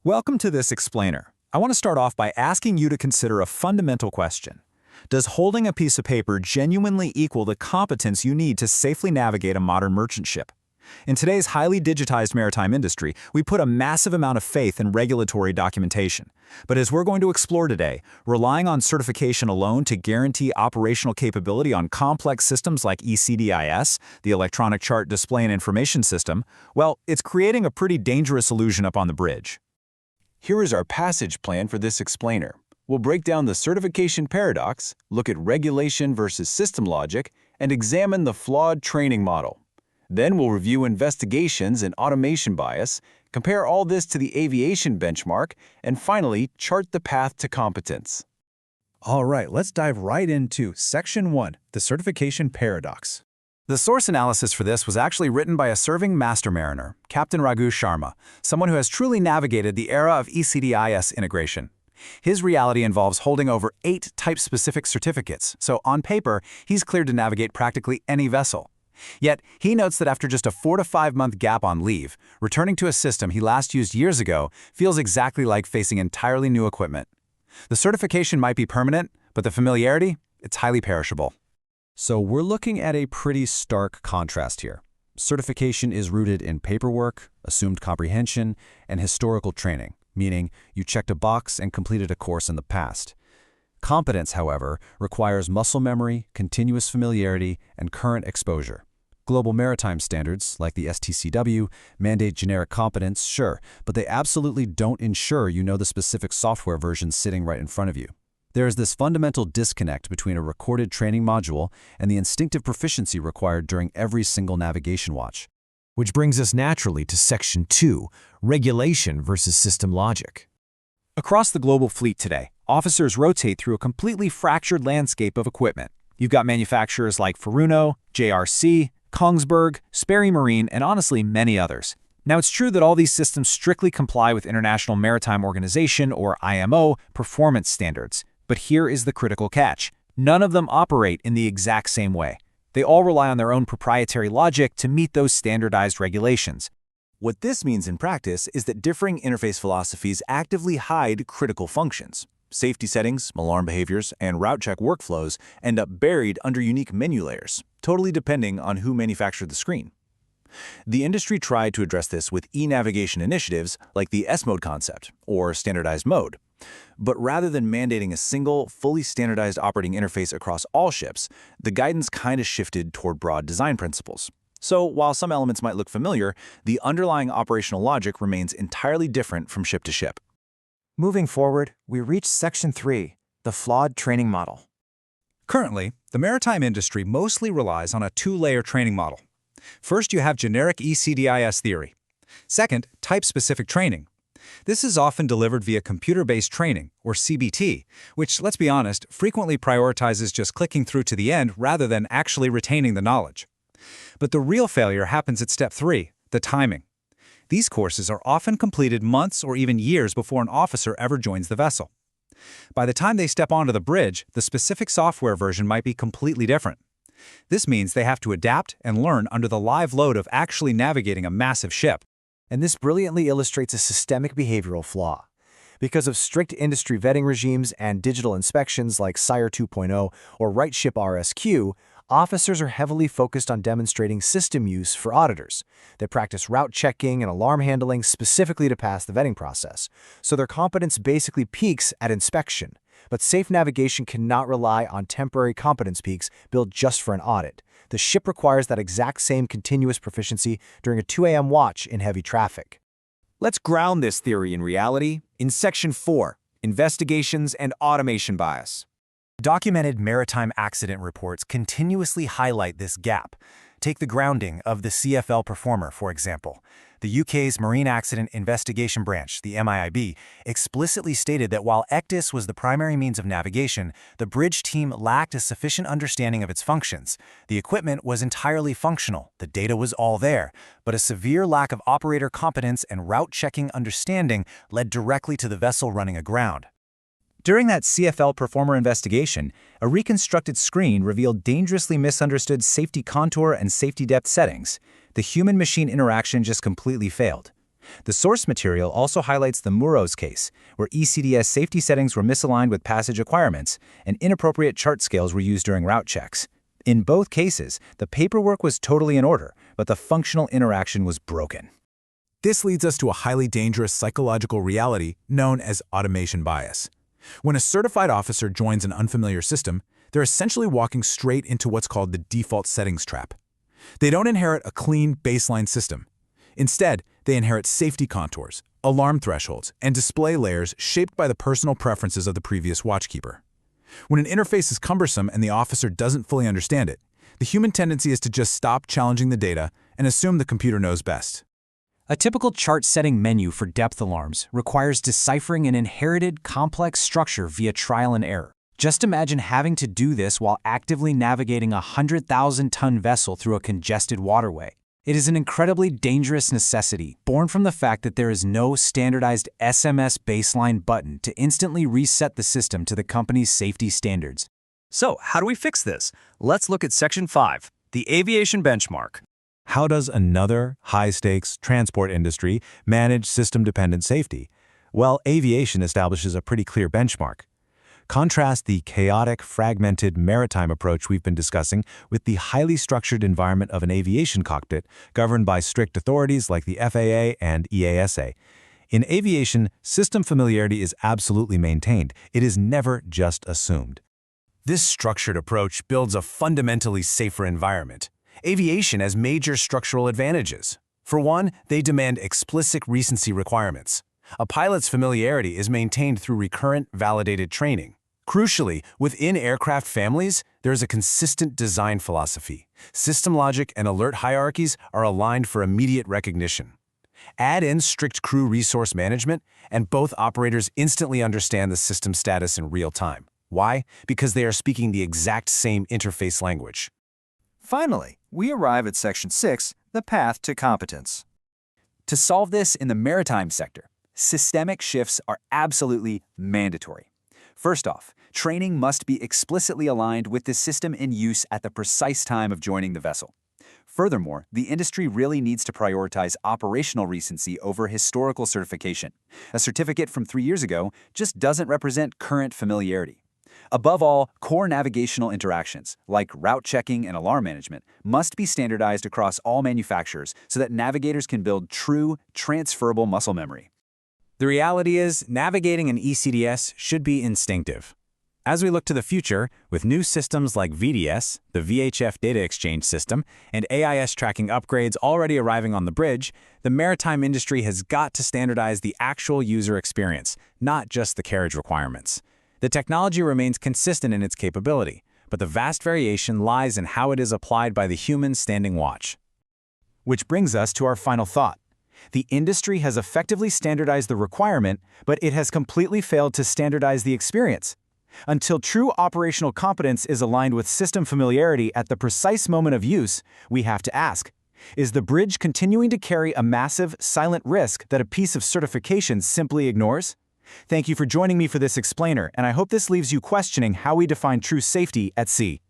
Welcome to this explainer. I want to start off by asking you to consider a fundamental question. Does holding a piece of paper genuinely equal the competence you need to safely navigate a modern merchant ship? In today's highly digitized maritime industry, we put a massive amount of faith in regulatory documentation. But as we're going to explore today, relying on certification alone to guarantee operational capability on complex systems like ECDIS, the Electronic Chart Display and Information System, well, it's creating a pretty dangerous illusion up on the bridge. Here is our passage plan for this explainer. We'll break down the certification paradox, look at regulation versus system logic, and examine the flawed training model. Then we'll review investigations and automation bias, compare all this to the aviation benchmark, and finally chart the path to competence. All right, let's dive right into Section 1, the certification paradox. The source analysis for this was actually written by a serving master mariner, Captain Raghu Sharma, someone who has truly navigated the era of ECDIS integration. His reality involves holding over 8 type-specific certificates, so on paper, he's cleared to navigate practically any vessel. Yet, he notes that after just a 4 to 5 month gap on leave, returning to a system he last used years ago feels exactly like facing entirely new equipment. The certification might be permanent, but the familiarity, it's highly perishable. So we're looking at a pretty stark contrast here. Certification is rooted in paperwork, assumed comprehension, and historical training, meaning you checked a box and completed a course in the past. Competence, however, requires muscle memory, continuous familiarity, and current exposure. Global maritime standards, like the STCW, mandate generic competence, sure, but they absolutely don't ensure you know the specific software version sitting right in front of you. There is this fundamental disconnect between a recorded training module and the instinctive proficiency required during every single navigation watch. Which brings us naturally to Section 2, regulation versus system logic. Across the global fleet today, officers rotate through a completely fractured landscape of equipment. You've got manufacturers like Furuno, JRC, Kongsberg, Sperry Marine, and honestly many others. Now, it's true that all these systems strictly comply with International Maritime Organization, or IMO, performance standards. But here is the critical catch. None of them operate in the exact same way. They all rely on their own proprietary logic to meet those standardized regulations. What this means in practice is that differing interface philosophies actively hide critical functions. Safety settings, alarm behaviors, and route check workflows end up buried under unique menu layers, totally depending on who manufactured the screen. The industry tried to address this with e-navigation initiatives like the S-mode concept, or standardized mode. But rather than mandating a single, fully standardized operating interface across all ships, the guidance kind of shifted toward broad design principles. So while some elements might look familiar, the underlying operational logic remains entirely different from ship to ship. Moving forward, we reach Section 3, the flawed training model. Currently, the maritime industry mostly relies on a 2-layer training model. First, you have generic ECDIS theory. Second, type-specific training. This is often delivered via computer-based training, or CBT, which, let's be honest, frequently prioritizes just clicking through to the end rather than actually retaining the knowledge. But the real failure happens at Step 3, the timing. These courses are often completed months or even years before an officer ever joins the vessel. By the time they step onto the bridge, the specific software version might be completely different. This means they have to adapt and learn under the live load of actually navigating a massive ship. And this brilliantly illustrates a systemic behavioral flaw. Because of strict industry vetting regimes and digital inspections like SIRE 2.0 or RightShip RSQ, officers are heavily focused on demonstrating system use for auditors. They practice route checking and alarm handling specifically to pass the vetting process, so their competence basically peaks at inspection. But safe navigation cannot rely on temporary competence peaks built just for an audit. The ship requires that exact same continuous proficiency during a 2 a.m. watch in heavy traffic. Let's ground this theory in reality in Section 4, Investigations and Automation Bias. Documented maritime accident reports continuously highlight this gap. Take the grounding of the CFL Performer, for example. The UK's Marine Accident Investigation Branch, the MIIB, explicitly stated that while ECDIS was the primary means of navigation, the bridge team lacked a sufficient understanding of its functions. The equipment was entirely functional, the data was all there, but a severe lack of operator competence and route-checking understanding led directly to the vessel running aground. During that CFL Performer investigation, a reconstructed screen revealed dangerously misunderstood safety contour and safety depth settings. The human-machine interaction just completely failed. The source material also highlights the Muros case, where ECDIS safety settings were misaligned with passage requirements, and inappropriate chart scales were used during route checks. In both cases, the paperwork was totally in order, but the functional interaction was broken. This leads us to a highly dangerous psychological reality known as automation bias. When a certified officer joins an unfamiliar system, they're essentially walking straight into what's called the default settings trap. They don't inherit a clean baseline system. Instead, they inherit safety contours, alarm thresholds, and display layers shaped by the personal preferences of the previous watchkeeper. When an interface is cumbersome and the officer doesn't fully understand it, the human tendency is to just stop challenging the data and assume the computer knows best. A typical chart-setting menu for depth alarms requires deciphering an inherited, complex structure via trial and error. Just imagine having to do this while actively navigating a 100,000-ton vessel through a congested waterway. It is an incredibly dangerous necessity, born from the fact that there is no standardized SMS baseline button to instantly reset the system to the company's safety standards. So, how do we fix this? Let's look at Section 5, the aviation benchmark. How does another high-stakes transport industry manage system-dependent safety? Well, aviation establishes a pretty clear benchmark. Contrast the chaotic, fragmented maritime approach we've been discussing with the highly structured environment of an aviation cockpit governed by strict authorities like the FAA and EASA. In aviation, system familiarity is absolutely maintained. It is never just assumed. This structured approach builds a fundamentally safer environment. Aviation has major structural advantages. For one, they demand explicit recency requirements. A pilot's familiarity is maintained through recurrent, validated training. Crucially, within aircraft families, there is a consistent design philosophy. System logic and alert hierarchies are aligned for immediate recognition. Add in strict crew resource management, and both operators instantly understand the system status in real time. Why? Because they are speaking the exact same interface language. Finally, we arrive at Section 6, the path to competence. To solve this in the maritime sector, systemic shifts are absolutely mandatory. First off, training must be explicitly aligned with the system in use at the precise time of joining the vessel. Furthermore, the industry really needs to prioritize operational recency over historical certification. A certificate from 3 years ago just doesn't represent current familiarity. Above all, core navigational interactions, like route checking and alarm management, must be standardized across all manufacturers so that navigators can build true, transferable muscle memory. The reality is, navigating an ECDIS should be instinctive. As we look to the future, with new systems like VDS, the VHF Data Exchange System, and AIS tracking upgrades already arriving on the bridge, the maritime industry has got to standardize the actual user experience, not just the carriage requirements. The technology remains consistent in its capability, but the vast variation lies in how it is applied by the human standing watch. Which brings us to our final thought. The industry has effectively standardized the requirement, but it has completely failed to standardize the experience. Until true operational competence is aligned with system familiarity at the precise moment of use, we have to ask, is the bridge continuing to carry a massive, silent risk that a piece of certification simply ignores? Thank you for joining me for this explainer, and I hope this leaves you questioning how we define true safety at sea.